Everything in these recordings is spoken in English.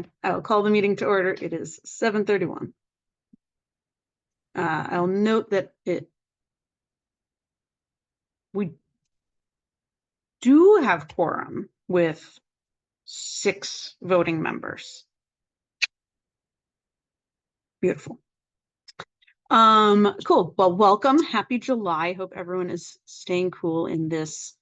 fine. I'll call the meeting to order. It is 7:31. I'll note that we do have quorum with 6 voting members. Beautiful. Cool. Well, welcome. Happy July. Hope everyone is staying cool in this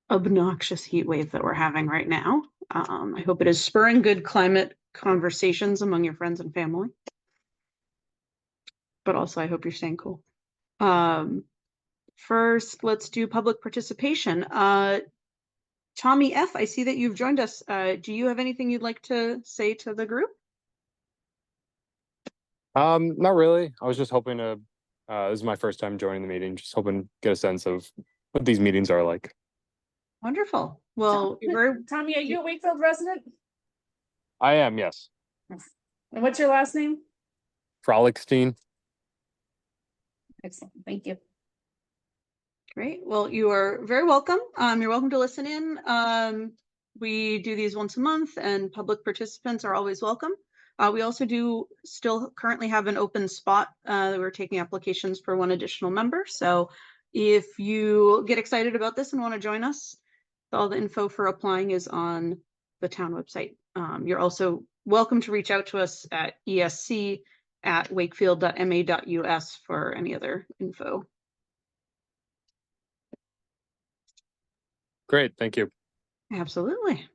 obnoxious heat wave that we're having right now. I hope it is spurring good climate conversations among your friends and family. But also I hope you're staying cool. First, let's do public participation. Tommy F., I see that you've joined us. Do you have anything you'd like to say to the group? Not really. I was just hoping to, this is my first time joining the meeting, just hoping to get a sense of what these meetings are like. Wonderful. Well, Tommy, are you a Wakefield resident? I am, yes. And what's your last name? Frolickstein. Excellent. Thank you. Great. Well, you are very welcome. You're welcome to listen in. We do these once a month and public participants are always welcome. We also do still currently have an open spot. We're taking applications for 1 additional member. So if you get excited about this and want to join us, all the info for applying is on the town website. You're also welcome to reach out to us at esc@wakefield.ma.us for any other info. Great, thank you. Absolutely.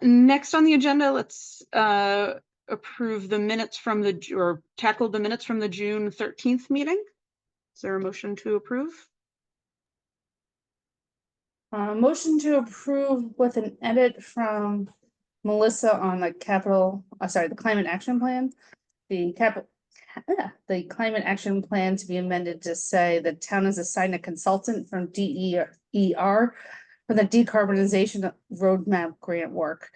Next on the agenda, let's approve the minutes from tackle the minutes from the June 13th meeting. Is there a motion to approve? Motion to approve with an edit from Melissa on the the climate action plan. The climate action plan to be amended to say the town has assigned a consultant from DER for the decarbonization roadmap grant work.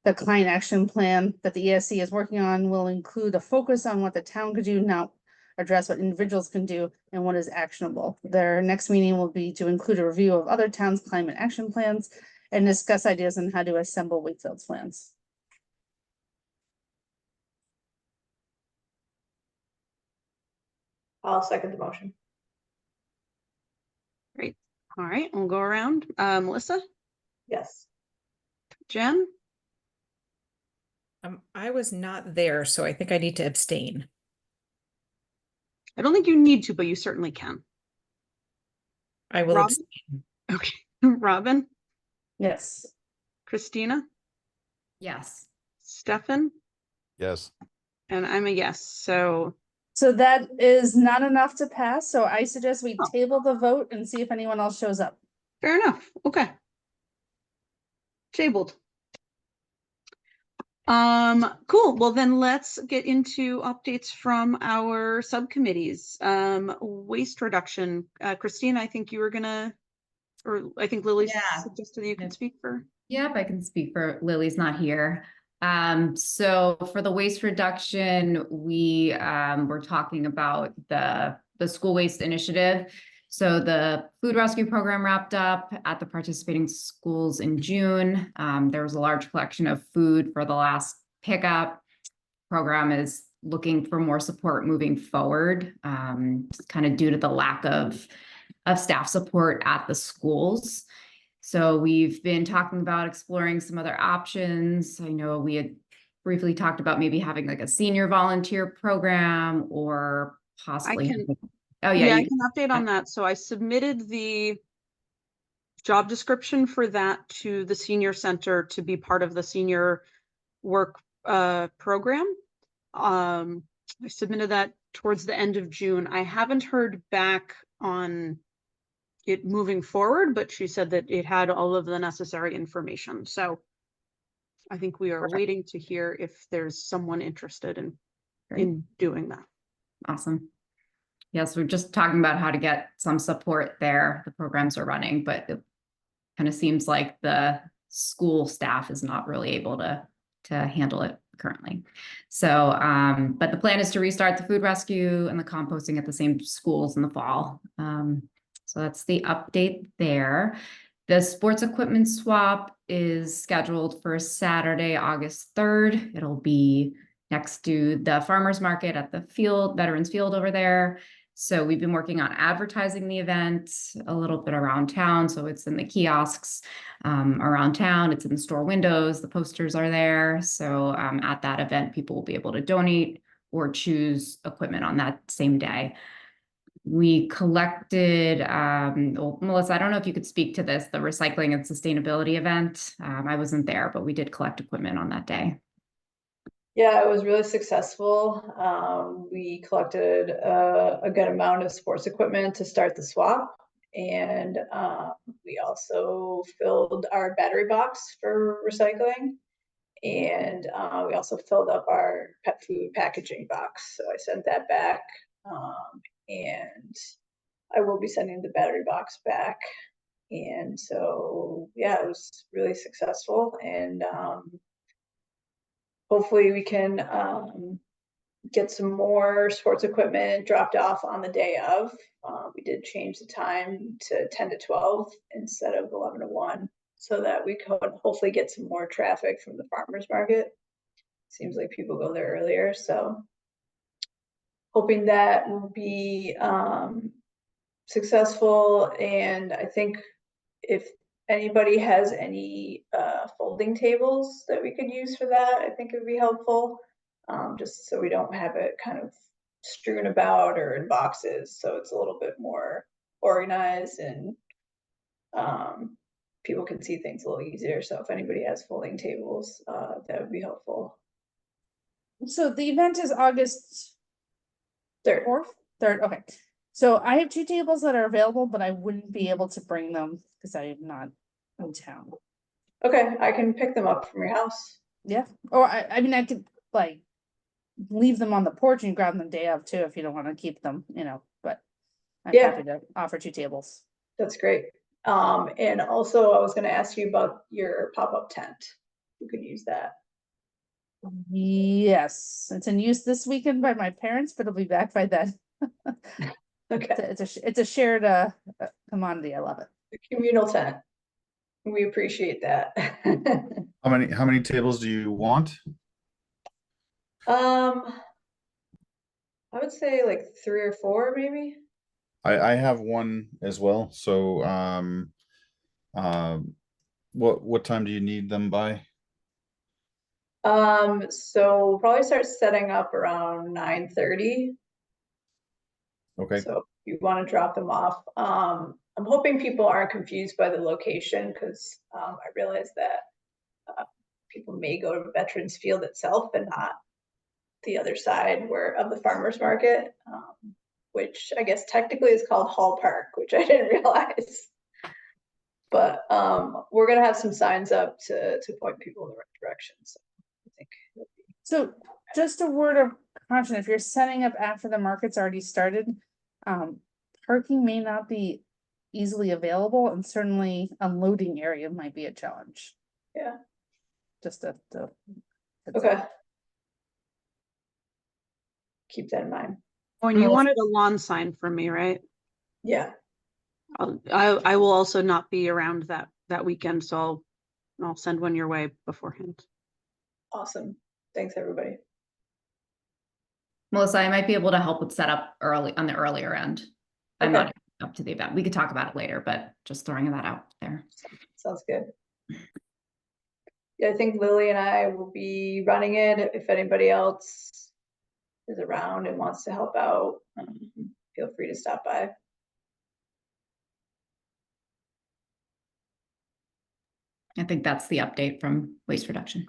The client action plan that the ESC is working on will include a focus on what the town could do, not address what individuals can do and what is actionable. Their next meeting will be to include a review of other towns' climate action plans and discuss ideas on how to assemble Wakefield's plans. I'll second the motion. Great. All right, we'll go around. Melissa? Yes. Jen? I was not there, so I think I need to abstain. I don't think you need to, but you certainly can. I will Robin? abstain. Okay. Robin? Yes. Christina? Yes. Stefan? Yes. And I'm a yes. So that is not enough to pass, so I suggest we table the vote and see if anyone else shows up. fair enough. Okay. Tabled. Cool. Well, then let's get into updates from our subcommittees. Waste reduction. Christine, I think you were gonna, or I think Lily suggested you could speak for. Yep, I can speak for Lily's not here. So for the waste reduction, we were talking about the school waste initiative. So the food rescue program wrapped up at the participating schools in June. There was a large collection of food for the last pickup. Program is looking for more support moving forward, kind of due to the lack of staff support at the schools. So we've been talking about exploring some other options. I know we had briefly talked about maybe having like a senior volunteer program or possibly. I can update on that. So I submitted the job description for that to the senior center to be part of the senior work program. I submitted that towards the end of June. I haven't heard back on it moving forward, but she said that it had all of the necessary information. So I think we are waiting to hear if there's someone interested in doing that. Awesome. Yes, we're just talking about how to get some support there. The programs are running, but it kind of seems like the school staff is not really able to handle it currently. So, but the plan is to restart the food rescue and the composting at the same schools in the fall. So that's the update there. The sports equipment swap is scheduled for Saturday, August 3rd. It'll be next to the farmer's market at the field, Veterans Field over there. So we've been working on advertising the event a little bit around town. So it's in the kiosks around town. It's in the store windows. The posters are there. So at that event, people will be able to donate or choose equipment on that same day. We collected, well, Melissa, I don't know if you could speak to this, the recycling and sustainability event. I wasn't there, but we did collect equipment on that day. Yeah, it was really successful. We collected a good amount of sports equipment to start the swap. And we also filled our battery box for recycling. And we also filled up our pet food packaging box. So I sent that back. And I will be sending the battery box back. And so, yeah, it was really successful. And hopefully we can get some more sports equipment dropped off on the day of. We did change the time to 10 to 12 instead of 11 to 1 so that we could hopefully get some more traffic from the farmers market. Seems like people go there earlier, so hoping that will be successful. And I think if anybody has any folding tables that we could use for that, I think it would be helpful, just so we don't have it kind of strewn about or in boxes, so it's a little bit more organized and people can see things a little easier. So if anybody has folding tables, that would be helpful. So the event is August 3rd. 3rd, okay. So I have 2 tables that are available, but I wouldn't be able to bring them because I am not in town. Okay, I can pick them up from your house. Yeah, or I mean, I could like leave them on the porch and grab them the day of too, if you don't want to keep them, but I'm Yeah. happy to offer 2 tables. That's great. And also I was going to ask you about your pop-up tent. You could use that. Yes, it's in use this weekend by my parents, but it'll be back by then. Okay, It's a shared commodity. I love it. the communal tent. We appreciate that. How many tables do you want? I would say like 3 or 4 maybe. I have one as well. So what time do you need them by? So we'll probably start setting up around 9:30. Okay. So if you want to drop them off, I'm hoping people aren't confused by the location, because I realize that people may go to Veterans Field itself and not the other side of the farmers market, which I guess technically is called Hall Park, which I didn't realize. But we're gonna have some signs up to point people in the right direction. So I think So just a word of caution, if you're setting up after the market's already started, parking may not be easily available, and certainly unloading area might be a challenge. Yeah. Just to okay. Keep that in mind. Oh, and you wanted a lawn sign from me, right? Yeah. I will also not be around that weekend, so I'll send one your way beforehand. Awesome. Thanks, everybody. Melissa, I might be able to help with setup early on the earlier end. I'm Okay. not up to the event. We could talk about it later, but just throwing that out there. Sounds good. Yeah, I think Lily and I will be running it. If anybody else is around and wants to help out, feel free to stop by. I think that's the update from waste reduction.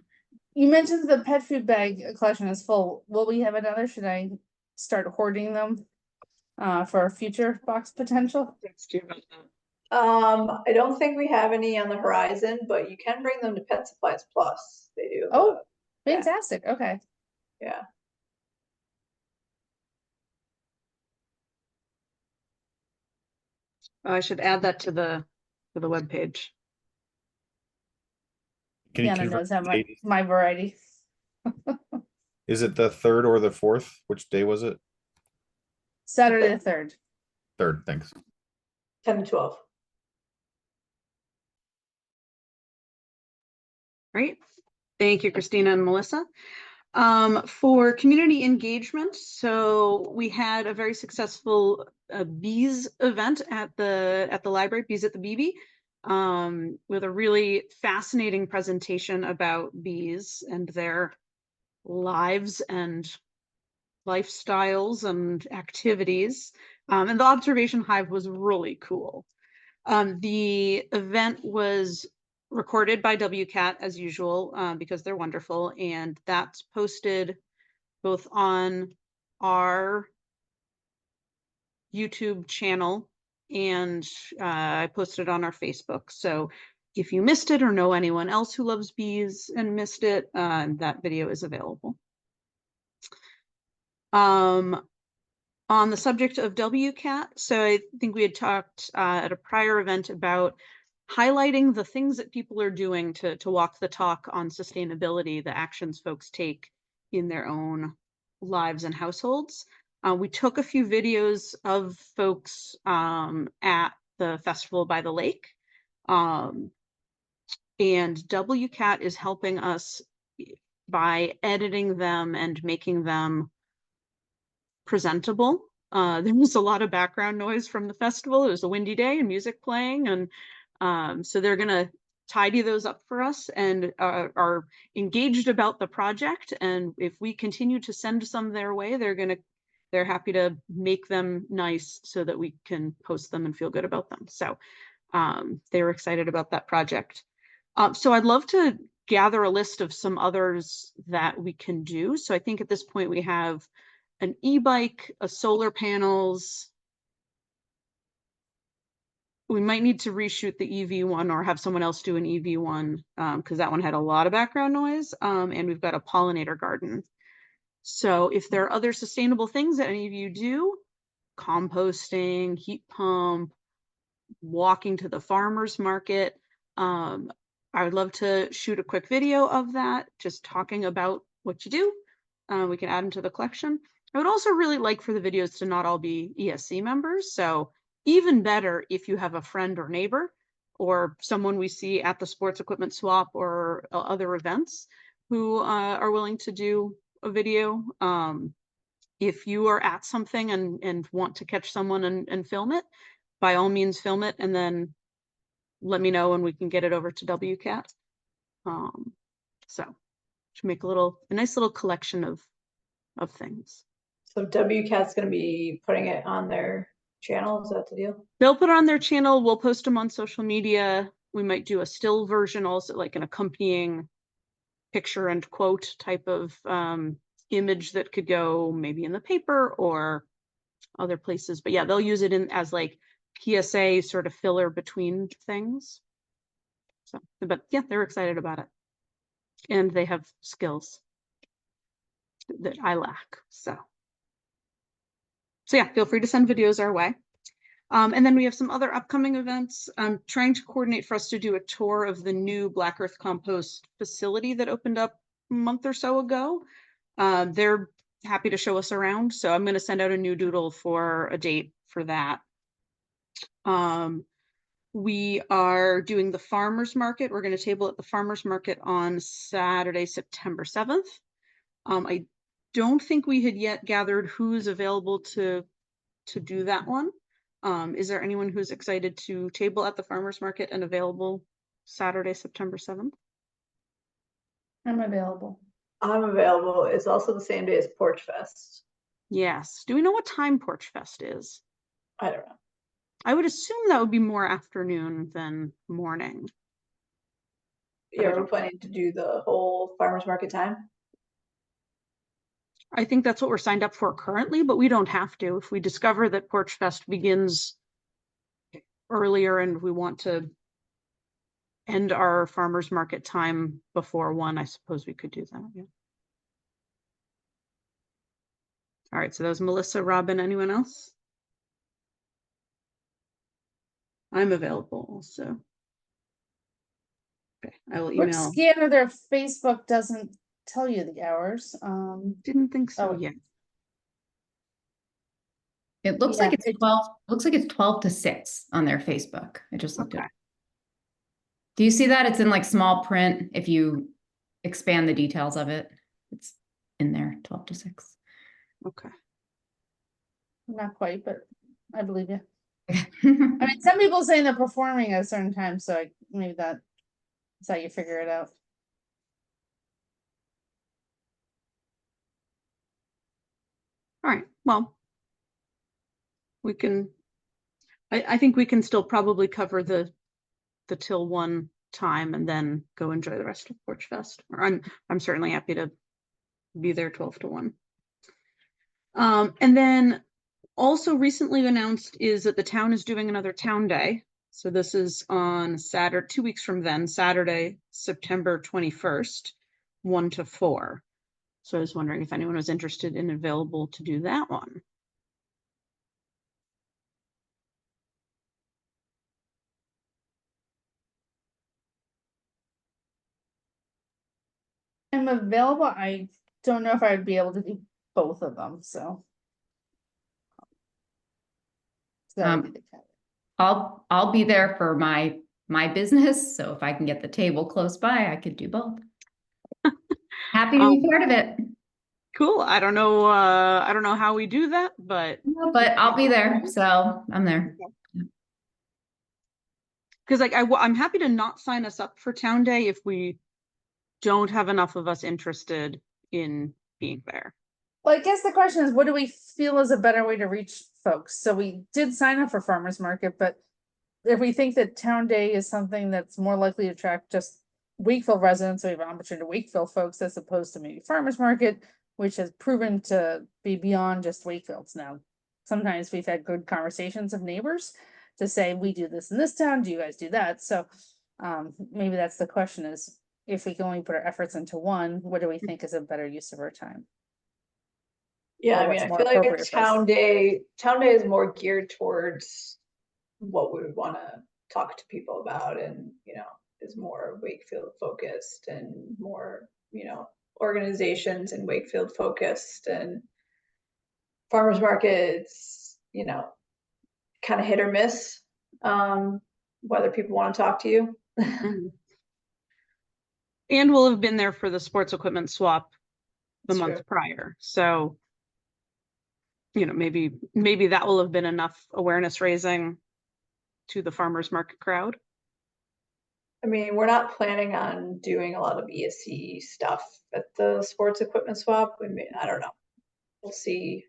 You mentioned the pet food bag collection is full. Will we have another? Should I start hoarding them for a future box potential? I don't think we have any on the horizon, but you can bring them to Pet Supplies Plus. They do. Oh, fantastic. Okay. Yeah. I should add that to the webpage. Can you Deanna confirm knows how the date? my variety. Is it the 3rd or the 4th? Which day was it? Saturday the 3rd. 3rd, thanks. 10 to 12. Great. Thank you, Christina and Melissa. For community engagement, so we had a very successful bees event at the library, Bees at the BB, with a really fascinating presentation about bees and their lives and lifestyles and activities. And the observation hive was really cool. The event was recorded by WCAT as usual, because they're wonderful, and that's posted both on our YouTube channel and I posted it on our Facebook. So if you missed it or know anyone else who loves bees and missed it, that video is available. On the subject of WCAT, so I think we had talked at a prior event about highlighting the things that people are doing to walk the talk on sustainability, the actions folks take in their own lives and households. We took a few videos of folks at the festival by the lake, and WCAT is helping us by editing them and making them presentable. There was a lot of background noise from the festival. It was a windy day and music playing, and so they're gonna tidy those up for us and are engaged about the project. And if we continue to send some their way, they're happy to make them nice so that we can post them and feel good about them. So they were excited about that project. So I'd love to gather a list of some others that we can do. So I think at this point we have an e-bike, a solar panels. We might need to reshoot the EV one or have someone else do an EV one, because that one had a lot of background noise. And we've got a pollinator garden. So if there are other sustainable things that any of you do, composting, heat pump, walking to the farmer's market, I would love to shoot a quick video of that, just talking about what you do. We can add them to the collection. I would also really like for the videos to not all be ESC members. So even better if you have a friend or neighbor or someone we see at the sports equipment swap or other events who are willing to do a video. If you are at something and want to catch someone and film it, by all means film it and then let me know and we can get it over to WCAT. So to make a nice little collection of things. So WCAT's going to be putting it on their channel. Is that the deal? They'll put it on their channel. We'll post them on social media. We might do a still version also, like an accompanying picture and quote type of image that could go maybe in the paper or other places. But yeah, they'll use it as like PSA sort of filler between things. So, but yeah, they're excited about it. And they have skills that I lack. So yeah, feel free to send videos our way. And then we have some other upcoming events. I'm trying to coordinate for us to do a tour of the new Black Earth Compost facility that opened up a month or so ago. They're happy to show us around. So I'm going to send out a new doodle for a date for that. We are doing the farmers market. We're going to table at the farmers market on Saturday, September 7th. I don't think we had yet gathered who's available to do that one. Is there anyone who's excited to table at the farmers market and available Saturday, September 7th? I'm available. I'm available. It's also the same day as Porch Fest. Yes. Do we know what time Porch Fest is? I don't know. I would assume that would be more afternoon than morning. Yeah, we're planning to do the whole farmers market time. I think that's what we're signed up for currently, but we don't have to. If we discover that Porch Fest begins earlier and we want to end our farmers market time before 1, I suppose we could do that. Yeah. All right, so that was Melissa, Robin, anyone else? I'm available also. Okay, I will Quick email. scan of their Facebook doesn't tell you the hours. Didn't think so Oh. yet. It looks Yeah, like it's 12, looks like it's 12 to 6 on their Facebook. I just looked Okay. at Do you see that? It's in like small print. If you expand the details of it, it's in there, 12 to 6. Okay. Not quite, but I believe you. I Um, mean, some people saying they're performing at a certain time, so maybe that's how you figure it out. All right, well, we can, I think we can still probably cover the till 1 time and then go enjoy the rest of Porch Fest. Or I'm certainly happy to be there 12 to 1. And then also recently announced is that the town is doing another town day. So this is on Saturday, 2 weeks from then, Saturday, September 21st, 1 to 4. So I was wondering if anyone was interested and available to do that one. I'm available. I don't know if I'd be able to do both of them, so. So that would be the caveat. I'll be there for my business, so if I can get the table close by, I could do both. Happy to be part of it. Cool. I don't know how we do that, but But I'll be there, so I'm there. because like I'm happy to not sign us up for town day if we don't have enough of us interested in being there. Well, I guess the question is, what do we feel is a better way to reach folks? So we did sign up for farmers market, but if we think that town day is something that's more likely to attract just Wakefield residents, we have an opportunity to Wakefield folks as opposed to maybe farmers market, which has proven to be beyond just Wakefields now. Sometimes we've had good conversations of neighbors to say, we do this in this town, do you guys do that? So maybe that's the question is, if we can only put our efforts into one, what do we think is a better use of our time? Yeah, Or I mean, what's I more feel like a appropriate for us? town day is more geared towards what we would want to talk to people about, and is more Wakefield focused and more organizations and Wakefield focused, and farmers markets kind of hit or miss whether people want to talk to you. Mhm. And we'll have been there for the sports equipment swap the That's month true. prior. So, maybe that will have been enough awareness raising to the farmers market crowd. I mean, we're not planning on doing a lot of ESC stuff at the sports equipment swap. I don't know. We'll see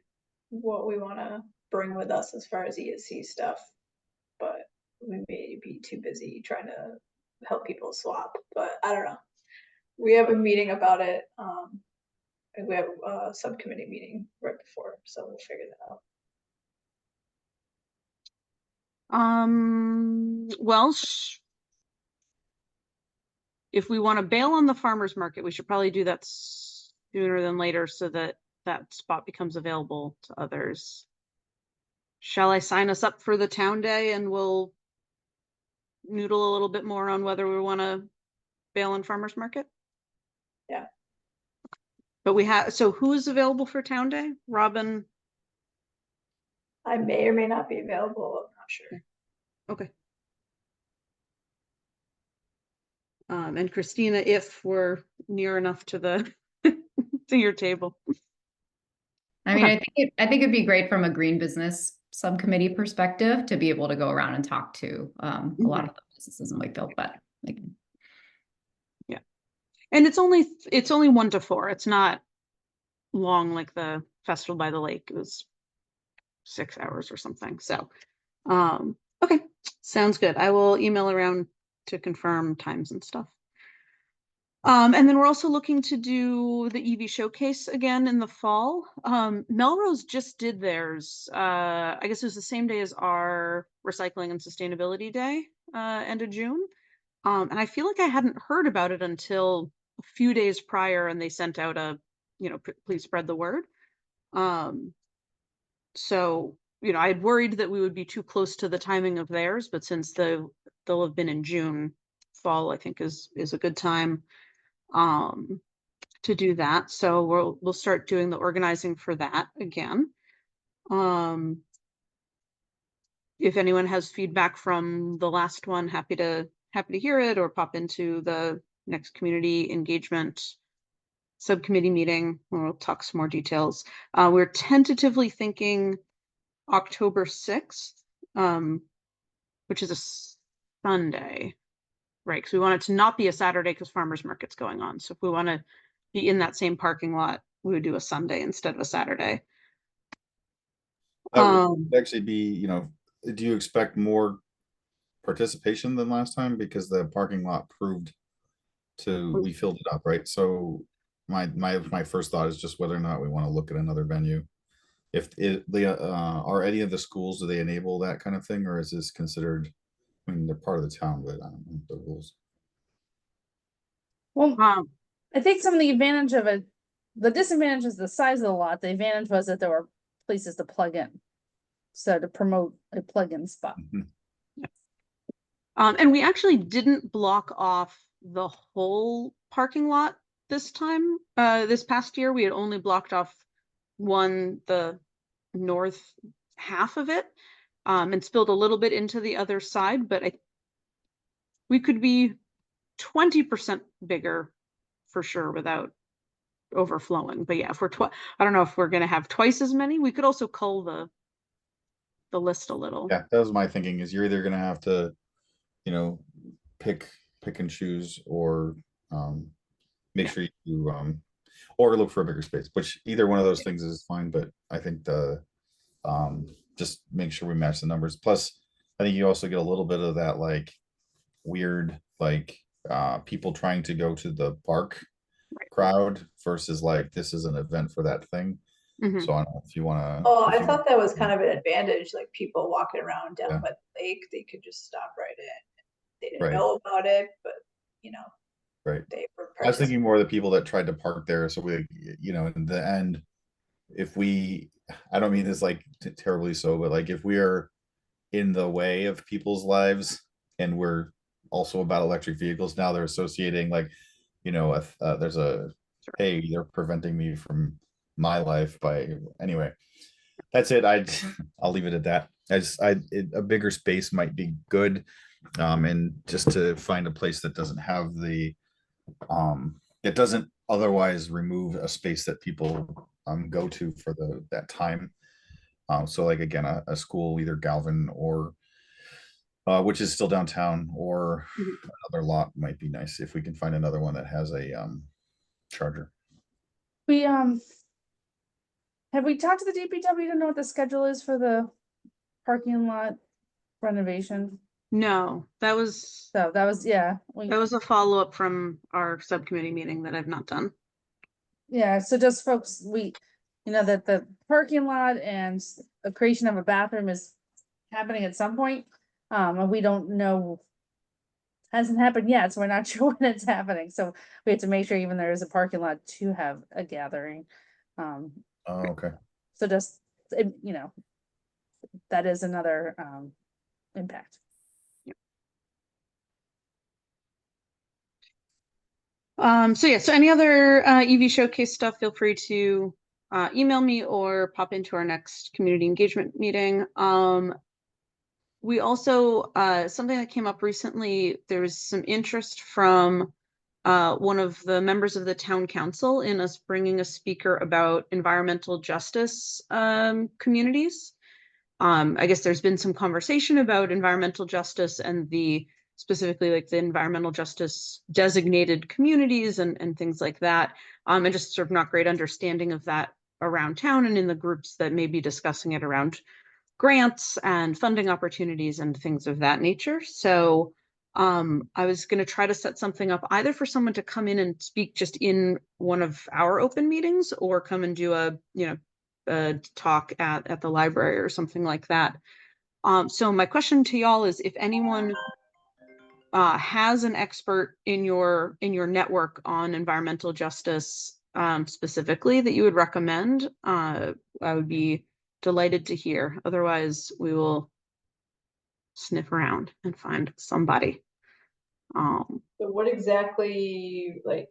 what we want to bring with us as far as ESC stuff, but we may be too busy trying to help people swap, but I don't know. We have a meeting about it. And we have a subcommittee meeting right before, so we'll figure that out. Well, if we want to bail on the farmers market, we should probably do that sooner than later so that that spot becomes available to others. Shall I sign us up for the town day and we'll noodle a little bit more on whether we want to bail on farmers market? Yeah. But so who's available for town day? Robin? I may or may not be available. I'm not sure. Okay. And Christina, if we're near enough to the to your table. I mean, Okay. I think it'd be great from a green business subcommittee perspective to be able to go around and talk to a lot of the businesses in Wakefield, but like. Yeah. And it's only 1 to 4. It's not long like the Festival by the Lake. It was 6 hours or something. So okay, sounds good. I will email around to confirm times and stuff. And then we're also looking to do the EV showcase again in the fall. Melrose just did theirs. I guess it was the same day as our Recycling and Sustainability Day, end of June. And I feel like I hadn't heard about it until a few days prior, and they sent out a, please spread the word. So, I had worried that we would be too close to the timing of theirs, but since they'll have been in June, fall I think is a good time to do that. So we'll start doing the organizing for that again. If anyone has feedback from the last one, happy to happy to hear it or pop into the next community engagement subcommittee meeting where we'll talk some more details. We're tentatively thinking October 6th, which is a Sunday, right? Because we want it to not be a Saturday because farmers market's going on. So if we want to be in that same parking lot, we would do a Sunday instead of a Saturday. That would actually be, you know, do you expect more participation than last time? Because the parking lot proved we filled it up, right? So my first thought is just whether or not we want to look at another venue. If are any of the schools, do they enable that kind of thing, or is this considered, I mean, they're part of the town, but I don't know the rules. Well, I think some of the advantage of it, the disadvantage is the size of the lot. The advantage was that there were places to plug in. So to promote a plug-in spot. And we actually didn't block off the whole parking lot this time. This past year, we had only blocked off the north half of it, and spilled a little bit into the other side, but we could be 20% bigger for sure without overflowing. But yeah, if we're I don't know if we're going to have twice as many. We could also cull the list a little. Yeah, that was my thinking, is you're either gonna have to, you know, pick and choose, or make sure you or look for a bigger space, which either one of those things is fine. But I think the just make sure we match the numbers. Plus, I think you also get a little bit of that like weird like people trying to go to the park crowd versus like this is an event for that thing. So I don't know if you want to. Oh, I thought that was kind of an advantage, like people walking around down by the lake, they could just stop right in. They didn't know about it, but you know, they were. I was thinking more of the people that tried to park there. So we, you know, in the end, if we, I don't mean this like terribly so, but like if we are in the way of people's lives and we're also about electric vehicles, now they're associating like, you know, there's a, hey, they're preventing me from my life by, anyway, that's it. I'll leave it at that. A bigger space might be good. And just to find a place that doesn't have the, it doesn't otherwise remove a space that people go to for that time. So like, again, a school, either Galvin or which is still downtown, or another lot might be nice if we can find another one that has a charger. We have we talked to the DPW to know what the schedule is for the parking lot renovation? No, that was So that was, yeah. that was a follow-up from our subcommittee meeting that I've not done. Yeah, so just folks, you know, that the parking lot and the creation of a bathroom is happening at some point. And we don't know, hasn't happened yet, so we're not sure when it's happening. So we have to make sure even there is a parking lot to have a gathering. Oh, okay. So just, you know, that is another impact. So yeah, so any other EV showcase stuff, feel free to email me or pop into our next community engagement meeting. We also, something that came up recently, there was some interest from one of the members of the town council in us bringing a speaker about environmental justice communities. I guess there's been some conversation about environmental justice and specifically like the environmental justice designated communities and things like that. And just sort of not great understanding of that around town and in the groups that may be discussing it around grants and funding opportunities and things of that nature. So I was going to try to set something up either for someone to come in and speak just in one of our open meetings, or come and do a talk at the library or something like that. So my question to y'all is, if anyone has an expert in your network on environmental justice specifically that you would recommend, I would be delighted to hear. Otherwise, we will sniff around and find somebody. So what exactly, like,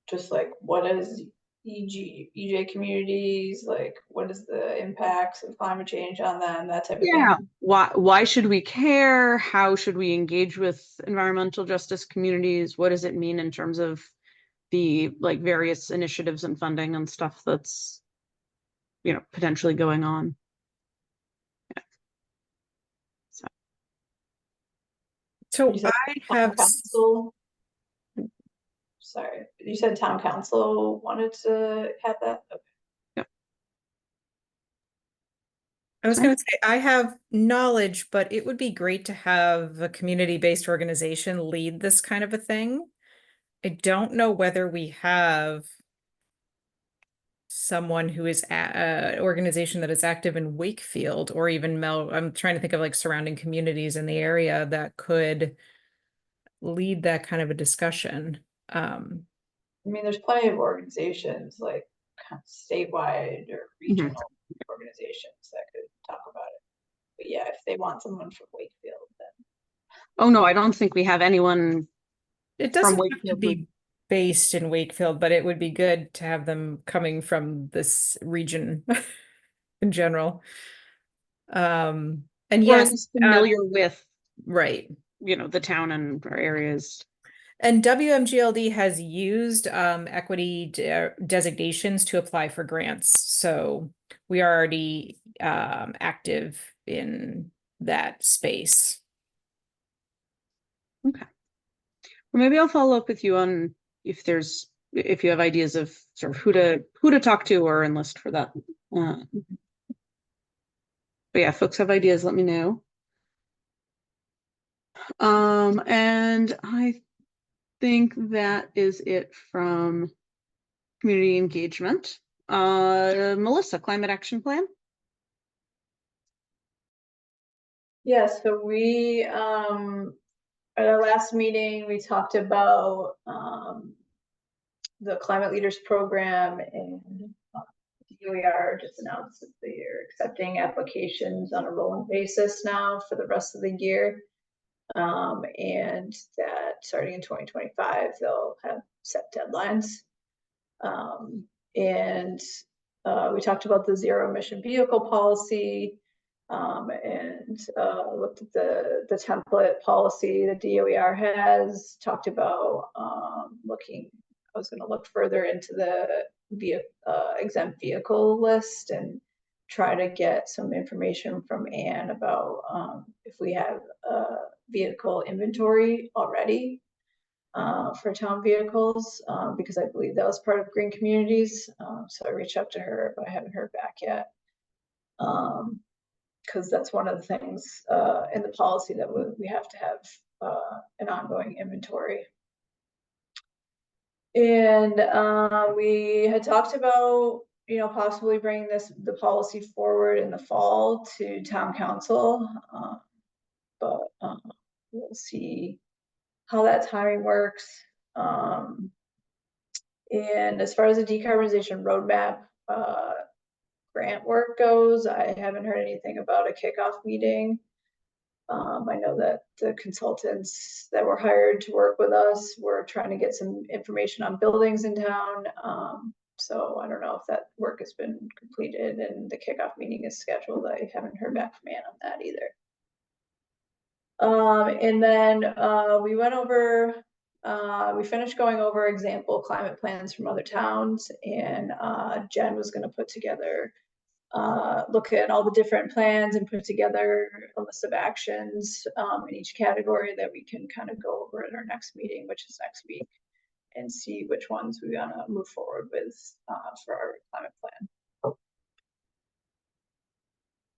just like, what is e.g. EJ communities, like what is the impacts of climate change on them, that type of Yeah. thing. Why should we care? How should we engage with environmental justice communities? What does it mean in terms of the like various initiatives and funding and stuff that's, you know, potentially going on? Yeah. So You said I town have, council. Sorry, you said town council wanted to have that? Okay. I was Sorry. going to say, I have knowledge, but it would be great to have a community-based organization lead this kind of a thing. I don't know whether we have someone who is an organization that is active in Wakefield or even I'm trying to think of like surrounding communities in the area that could lead that kind of a discussion. I mean, there's plenty of organizations like kind of statewide or regional organizations that could talk about it. But yeah, if they want someone from Wakefield, then Oh no, I don't think we have anyone It from doesn't have to Wakefield. be based in Wakefield, but it would be good to have them coming from this region in general. And Or at yes, least familiar with, right. you know, the town and our areas. And WMGLD has used equity designations to apply for grants. So we are already active in that space. Okay. Well, maybe I'll follow up with you on if you have ideas of sort of who to talk to or enlist for that. But yeah, if folks have ideas, let me know. And I think that is it from community engagement. Melissa, climate action plan. yeah, so we at our last meeting we talked about the Climate Leaders Program, and DOER just announced that they're accepting applications on a rolling basis now for the rest of the year. And that starting in 2025, they'll have set deadlines. And we talked about the zero emission vehicle policy, and looked at the template policy the DOER has, talked about I was going to look further into the exempt vehicle list and try to get some information from Anne about if we have vehicle inventory already for town vehicles, because I believe that was part of Green Communities. So I reached out to her, but I haven't heard back yet. Because that's one of the things in the policy that we have to have an ongoing inventory. And we had talked about, you know, possibly bringing the policy forward in the fall to town council, but we'll see how that timing works. And as far as the decarbonization roadmap grant work goes, I haven't heard anything about a kickoff meeting. I know that the consultants that were hired to work with us were trying to get some information on buildings in town. So I don't know if that work has been completed and the kickoff meeting is scheduled. I haven't heard back from Ann on that either. And then we went over, we finished going over example climate plans from other towns, and Jen was going to put together, look at all the different plans and put together a list of actions in each category that we can kind of go over at our next meeting, which is next week, and see which ones we want to move forward with for our climate plan.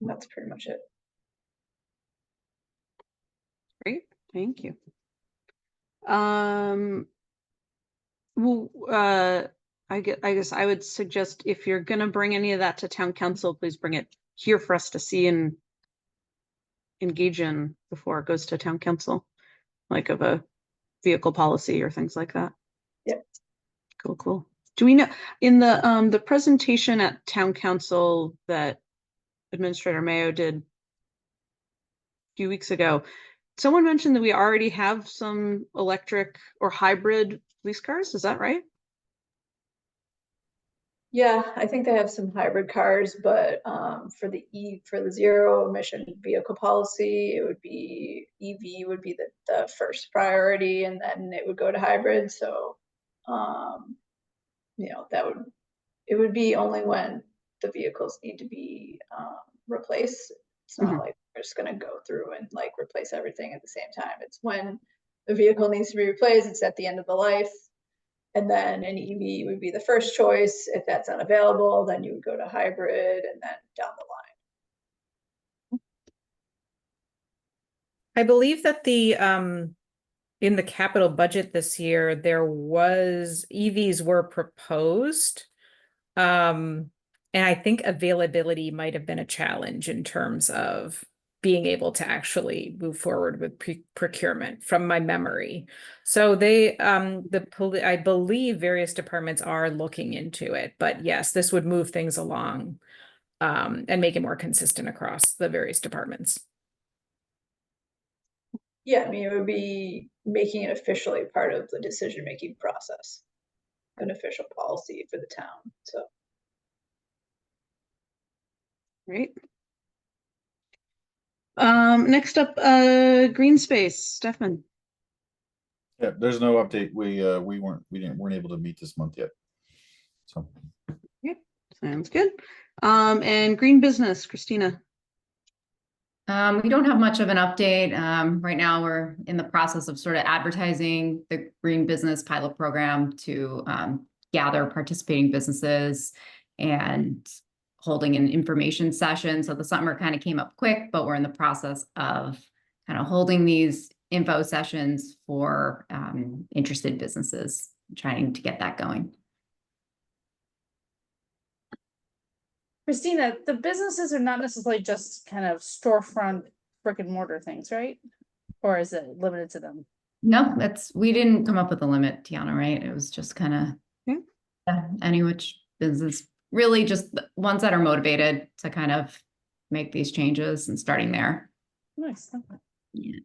And that's pretty much it. Great, thank you. Well, I guess I would suggest if you're gonna bring any of that to town council, please bring it here for us to see and engage in before it goes to town council, like of a vehicle policy or things like that. Yep. Cool. Do we know in the presentation at town council that Administrator Mayo did a few weeks ago, someone mentioned that we already have some electric or hybrid police cars. Is that right? Yeah, I think they have some hybrid cars, but for the zero emission vehicle policy, it would be EV would be the first priority, and then it would go to hybrid. So, you know, it would be only when the vehicles need to be replaced. It's not like we're just gonna go through and like replace everything at the same time. It's when the vehicle needs to be replaced, it's at the end of the life. And then an EV would be the first choice. If that's unavailable, then you would go to hybrid and then down the line. I believe that the in the capital budget this year, there was EVs were proposed. And I think availability might have been a challenge in terms of being able to actually move forward with procurement from my memory. So they, I believe various departments are looking into it, but yes, this would move things along, and make it more consistent across the various departments. Yeah, I mean, it would be making it officially part of the decision-making process, an official policy for the town, so. Great. Next up, green space, Stefan. Yeah, there's no update. We weren't able to meet this month yet. So Yep, sounds good. And green business, Christina. We don't have much of an update. Right now, we're in the process of sort of advertising the Green Business Pilot Program to gather participating businesses and holding an information session. So the summer kind of came up quick, but we're in the process of kind of holding these info sessions for interested businesses, trying to get that going. Christina, the businesses are not necessarily just kind of storefront brick and mortar things, right? Or is it limited to them? No, we didn't come up with a limit, Tiana, right? It was just kind of any which business, really just the ones that are motivated to kind of make these changes and starting there. Nice. Yeah.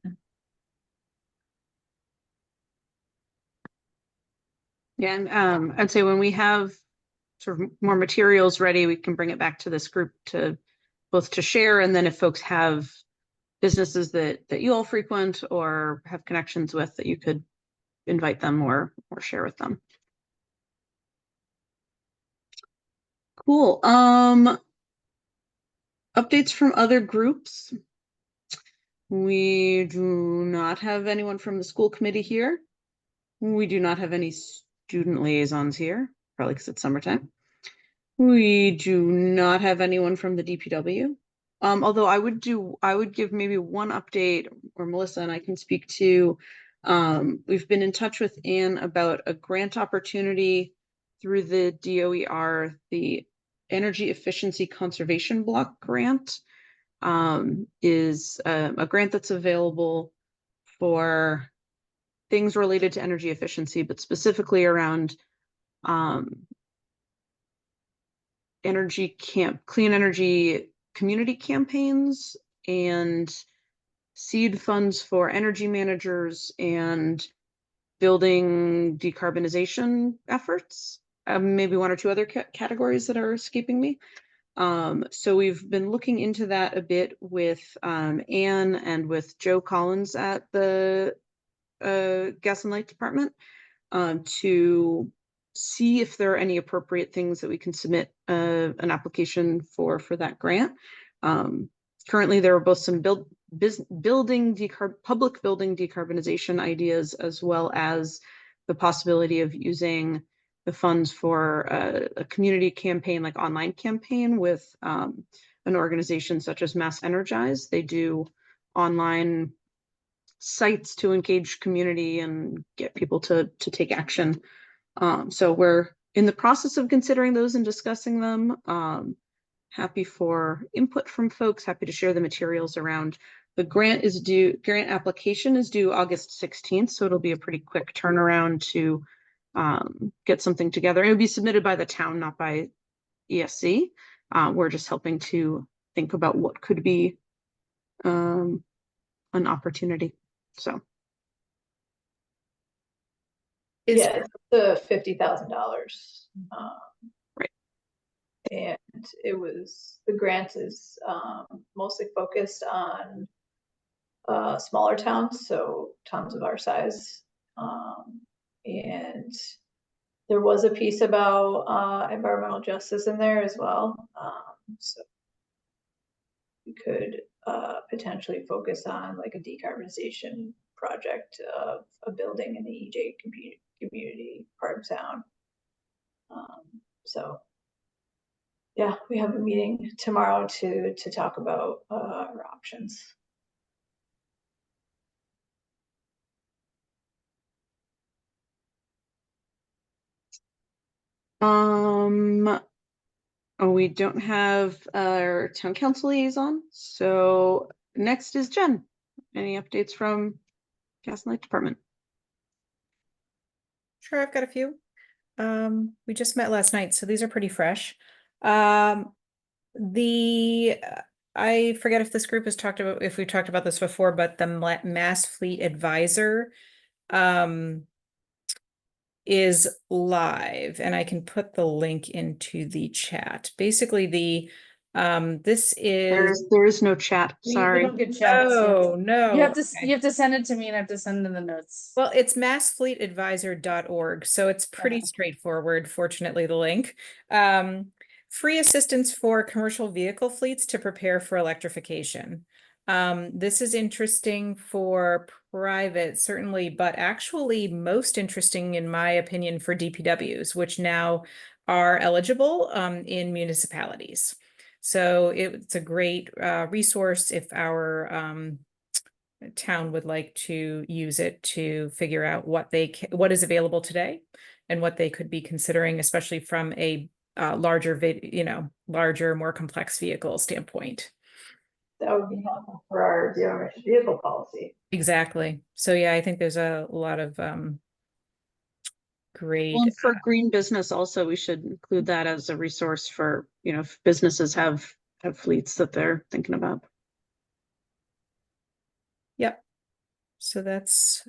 Yeah, and I'd say when we have sort of more materials ready, we can bring it back to this group to both to share, and then if folks have businesses that you all frequent or have connections with, that you could invite them or share with them. Cool. Updates from other groups. We do not have anyone from the school committee here. We do not have any student liaisons here, probably because it's summertime. We do not have anyone from the DPW. Although I would give maybe one update, or Melissa and I can speak to. We've been in touch with Anne about a grant opportunity through the DOER, the Energy Efficiency Conservation Block Grant. Is a grant that's available for things related to energy efficiency, but specifically around clean energy community campaigns and seed funds for energy managers and building decarbonization efforts. Maybe one or two other categories that are escaping me. So we've been looking into that a bit with Anne and with Joe Collins at the Gas and Light Department to see if there are any appropriate things that we can submit an application for that grant. Currently, there are both some public building decarbonization ideas, as well as the possibility of using the funds for a community campaign, like online campaign with an organization such as Mass Energize. They do online sites to engage community and get people to take action. So we're in the process of considering those and discussing them. Happy for input from folks, happy to share the materials around. The grant application is due August 16th, so it'll be a pretty quick turnaround to get something together. It would be submitted by the town, not by ESC. We're just helping to think about what could be an opportunity. So. Yeah, it's the $50,000. Right. and the grant is mostly focused on smaller towns, so towns of our size. And there was a piece about environmental justice in there as well. So we could potentially focus on like a decarbonization project of a building in the EJ community part of town. So yeah, we have a meeting tomorrow to talk about our options. We don't have our town council liaison, so next is Jen. Any updates from Gas and Light Department? Sure, I've got a few. We just met last night, so these are pretty fresh. I forget if this group has talked about, if we've talked about this before, but the Mass Fleet Advisor is live, and I can put the link into the chat. Basically, this is There is no chat. We Sorry. don't get chats. oh no. You have to Okay. you have to send it to me, and I have to send in the notes. Well, it's massfleetadvisor.org, so it's pretty straightforward, fortunately, the link. Free assistance for commercial vehicle fleets to prepare for electrification. This is interesting for private, certainly, but actually most interesting, in my opinion, for DPWs, which now are eligible in municipalities. So it's a great resource if our town would like to use it to figure out what is available today and what they could be considering, especially from a larger, larger, more complex vehicle standpoint. That would be helpful for our zero emission vehicle policy. Exactly. So yeah, I think there's a lot of great. Well, and for green business also, we should include that as a resource for, if businesses have fleets that they're thinking about. Yep. So that's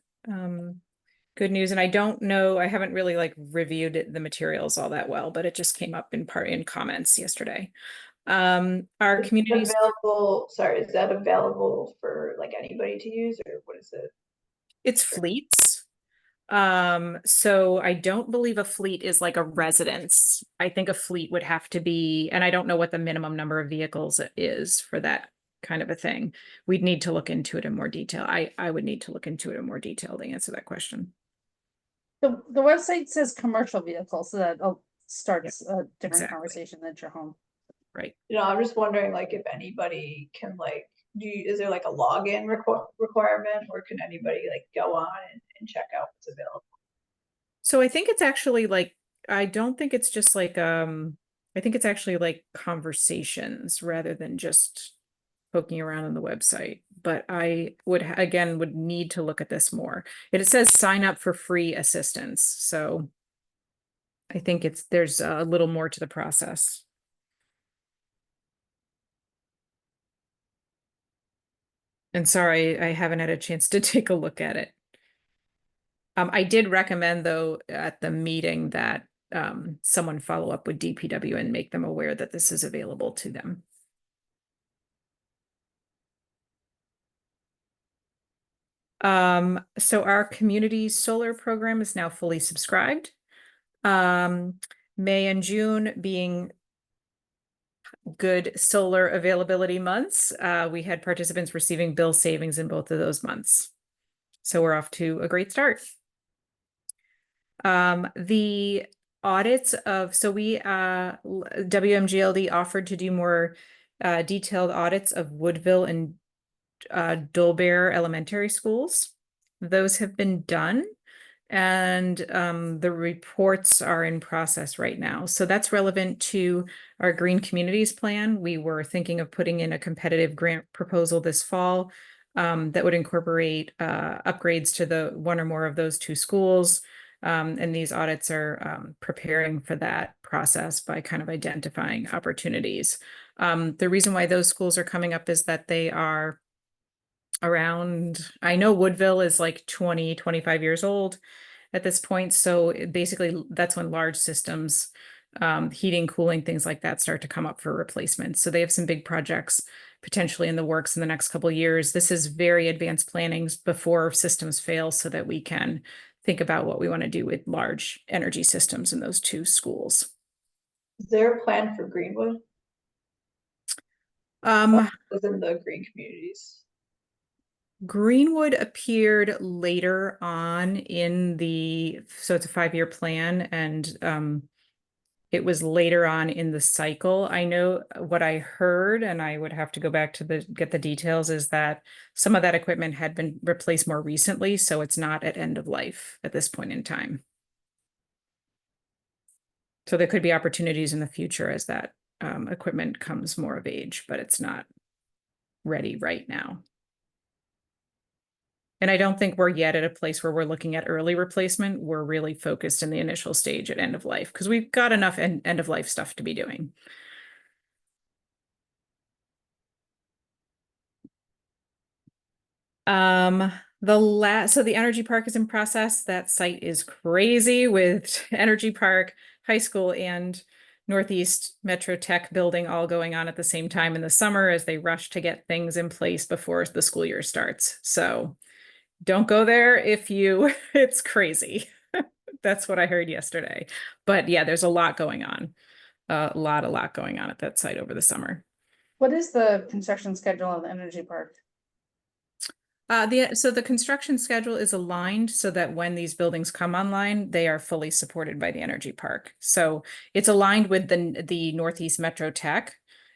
good news. And I don't know, I haven't really reviewed the materials all that well, but it just came up in comments yesterday. Our community available. Sorry, is that available for anybody to use, or what is it? It's fleets. So I don't believe a fleet is like a residence. I think a fleet would have to be, and I don't know what the minimum number of vehicles is for that kind of a thing. We'd need to look into it in more detail. I would need to look into it in more detail to answer that question. The website says commercial vehicle, so that starts a different Exactly. Conversation at your home. Right. I'm just wondering if anybody can is there a login requirement, or can anybody go on and check out what's available? So I think it's actually I don't think it's just I think it's actually conversations rather than just poking around on the website. But I would need to look at this more. It says sign up for free assistance. So I think there's a little more to the process. And sorry, I haven't had a chance to take a look at it. I did recommend, though, at the meeting that someone follow up with DPW and make them aware that this is available to them. So our community solar program is now fully subscribed. May and June being good solar availability months, we had participants receiving bill savings in both of those months. So we're off to a great start. The audits of, so we, WMGLD offered to do more detailed audits of Woodville and Dolbear elementary schools. Those have been done, and the reports are in process right now. So that's relevant to our Green Communities Plan. We were thinking of putting in a competitive grant proposal this fall that would incorporate upgrades to the one or more of those two schools. And these audits are preparing for that process by kind of identifying opportunities. The reason why those schools are coming up is that they are around, I know Woodville is 20-25 years old at this point. So basically that's when large systems heating, cooling, things like that start to come up for replacement. So they have some big projects potentially in the works in the next couple of years. This is very advanced planning before systems fail so that we can think about what we want to do with large energy systems in those two schools. Is there a plan for Greenwood? Within the green communities? Greenwood appeared later on in so it's a 5-year plan, and it was later on in the cycle. I know what I heard, and I would have to go back to get the details, is that some of that equipment had been replaced more recently, so it's not at end of life at this point in time. So there could be opportunities in the future as that equipment comes more of age, but it's not ready right now. And I don't think we're yet at a place where we're looking at early replacement. We're really focused in the initial stage at end of life because we've got enough end of life stuff to be doing. So the energy park is in process. That site is crazy with energy park, high school, and Northeast Metro Tech building all going on at the same time in the summer as they rush to get things in place before the school year starts. So don't go there if it's crazy. That's what I heard yesterday. But yeah, there's a lot going on. A lot going on at that site over the summer. What is the construction schedule of the energy park? So the construction schedule is aligned so that when these buildings come online, they are fully supported by the energy park. So it's aligned with the Northeast Metro Tech,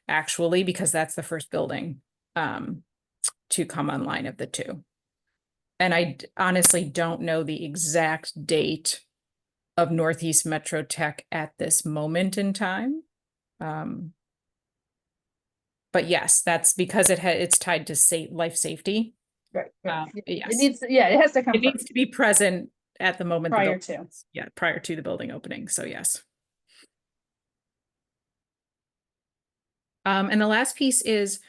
actually, because that's the first building to come online of the two. And I honestly don't know the exact date of Northeast Metro Tech at this moment in time. But yes, that's because it's tied to life safety. Right. Yes. It has to come. It needs to be present at the moment. Prior to the building opening. So yes. And the last piece is,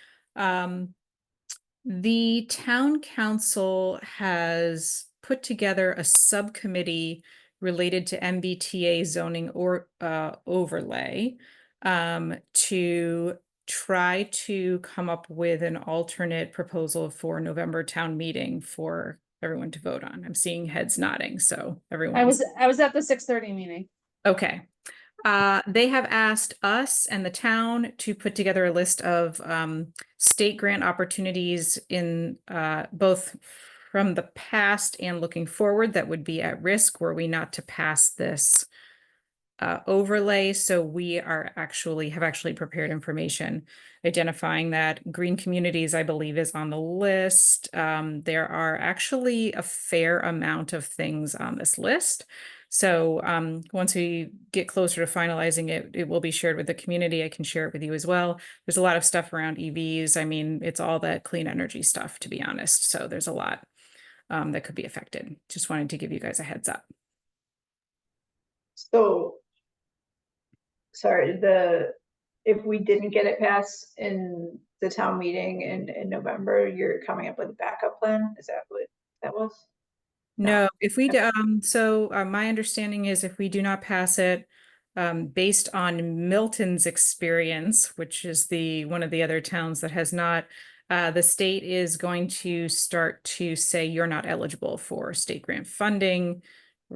the town council has put together a subcommittee related to MBTA zoning or overlay to try to come up with an alternate proposal for November town meeting for everyone to vote on. I'm seeing heads nodding, so everyone. I was at the 6:30 meeting. Okay. They have asked us and the town to put together a list of state grant opportunities in both from the past and looking forward that would be at risk were we not to pass this overlay. So we have actually prepared information identifying that green communities, I believe, is on the list. There are actually a fair amount of things on this list. So once we get closer to finalizing it, it will be shared with the community. I can share it with you as well. There's a lot of stuff around EVs. I mean, it's all that clean energy stuff, to be honest. So there's a lot that could be affected. Just wanted to give you guys a heads up. So, sorry, if we didn't get it passed in the town meeting in November, you're coming up with a backup plan? Is that what that was? No, if we my understanding is if we do not pass it, based on Milton's experience, which is one of the other towns that has not, the state is going to start to say you're not eligible for state grant funding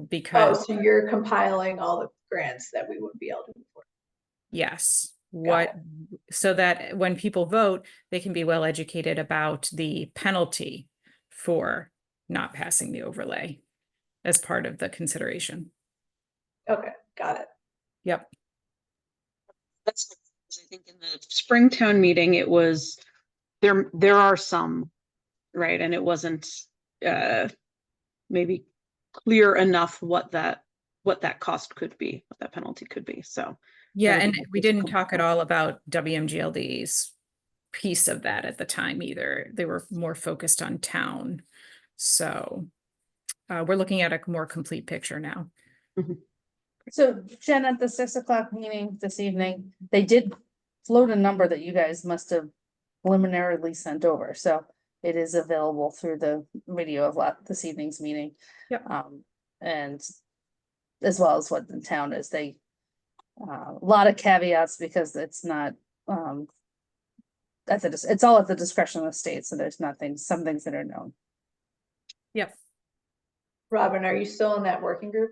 because. Oh, so you're compiling all the grants that we would be eligible for. Yes. So that when people vote, they can be well educated about the penalty for not passing the overlay as part of the consideration. Okay, got it. Yep. That's, I think in the Springtown meeting, it was, there are some, right? And it wasn't maybe clear enough what that cost could be, what that penalty could be. So yeah, and we didn't talk at all about WMGLD's piece of that at the time either. They were more focused on town. So we're looking at a more complete picture now. Mm-hmm. So Jen, at the 6 o'clock meeting this evening, they did float a number that you guys must have preliminarily sent over. So it is available through the video of this evening's meeting. Yep. And as well as what the town is, they A lot of caveats because it's not, it's all at the discretion of the state, so there's nothing, some things that are known. Yep. Robin, are you still in that working group?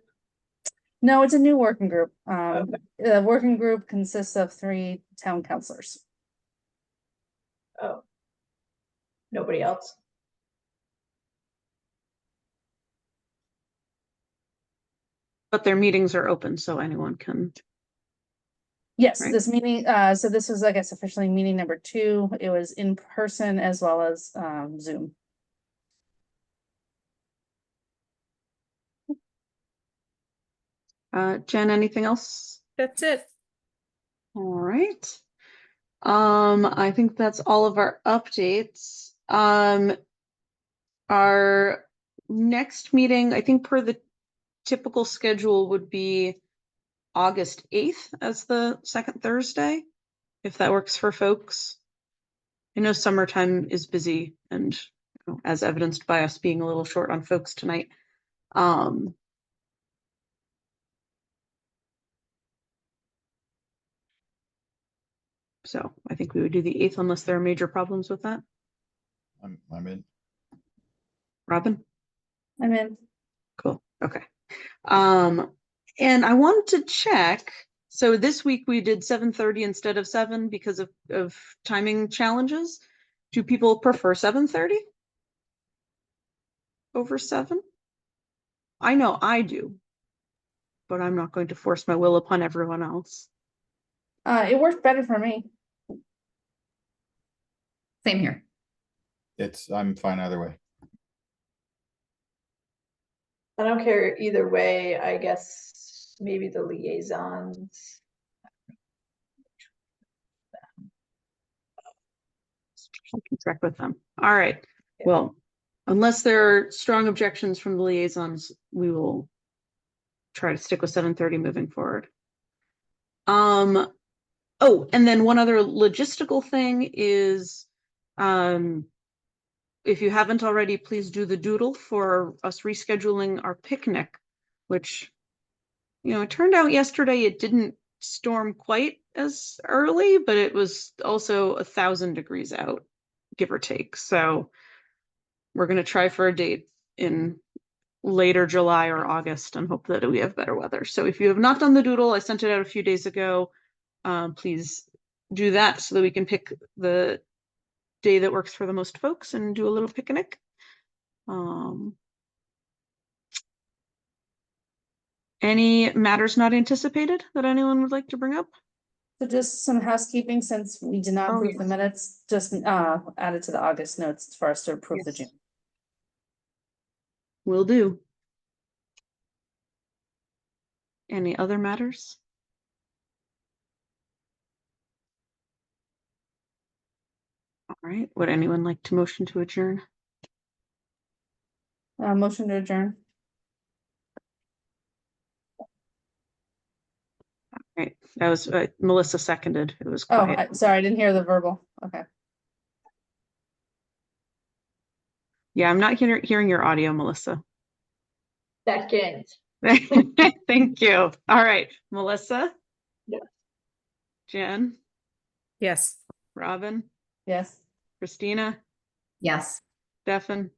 No, it's a new working group. The working group consists of 3 town councilors. Oh. Nobody else? But their meetings are open, so anyone can. Yes, Right. this meeting, so this was, I guess, officially meeting number 2. It was in person as well as Zoom. Jen, anything else? That's it. All right. I think that's all of our updates. Our next meeting, I think per the typical schedule, would be August 8th as the second Thursday, if that works for folks. I know summertime is busy, and you know, as evidenced by us being a little short on folks tonight. So I think we would do the 8th unless there are major problems with that. I'm in. Robin? I'm in. Cool. Okay. And I wanted to check. So this week we did 7:30 instead of 7 because of timing challenges. Do people prefer 7:30 over 7? I know I do, but I'm not going to force my will upon everyone else. It worked better for me. Same here. I'm fine either way. I don't care either way. I guess maybe the liaisons. I can check with them. All right. Yeah. Well, unless there are strong objections from the liaisons, we will try to stick with 7:30 moving forward. Oh, and then one other logistical thing is, if you haven't already, please do the doodle for us rescheduling our picnic, which, you know, it turned out yesterday it didn't storm quite as early, but it was also 1,000 degrees out, give or take. So we're going to try for a date in later July or August and hope that we have better weather. So if you have not done the doodle, I sent it out a few days ago. Please do that so that we can pick the day that works for the most folks and do a little picnic. Any matters not anticipated that anyone would like to bring up? So just some housekeeping, since we did not Oh, approve the yes. minutes, just added to the August notes for us to approve the Yes. June. Will do. Any other matters? All right. Would anyone like to motion to adjourn? Motion to adjourn. Right. That was Melissa seconded. It was Oh, quiet. sorry, I didn't hear the verbal. Okay. Yeah, I'm not hearing your audio, Melissa. Second. Thank you. All right. Melissa? Yes. Jen? Yes. Robin? Yes. Christina? Yes. Stefan?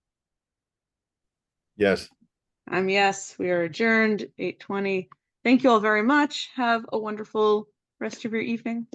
Yes. I'm yes. We are adjourned, 8:20. Thank you all very much. Have a wonderful rest of your evening.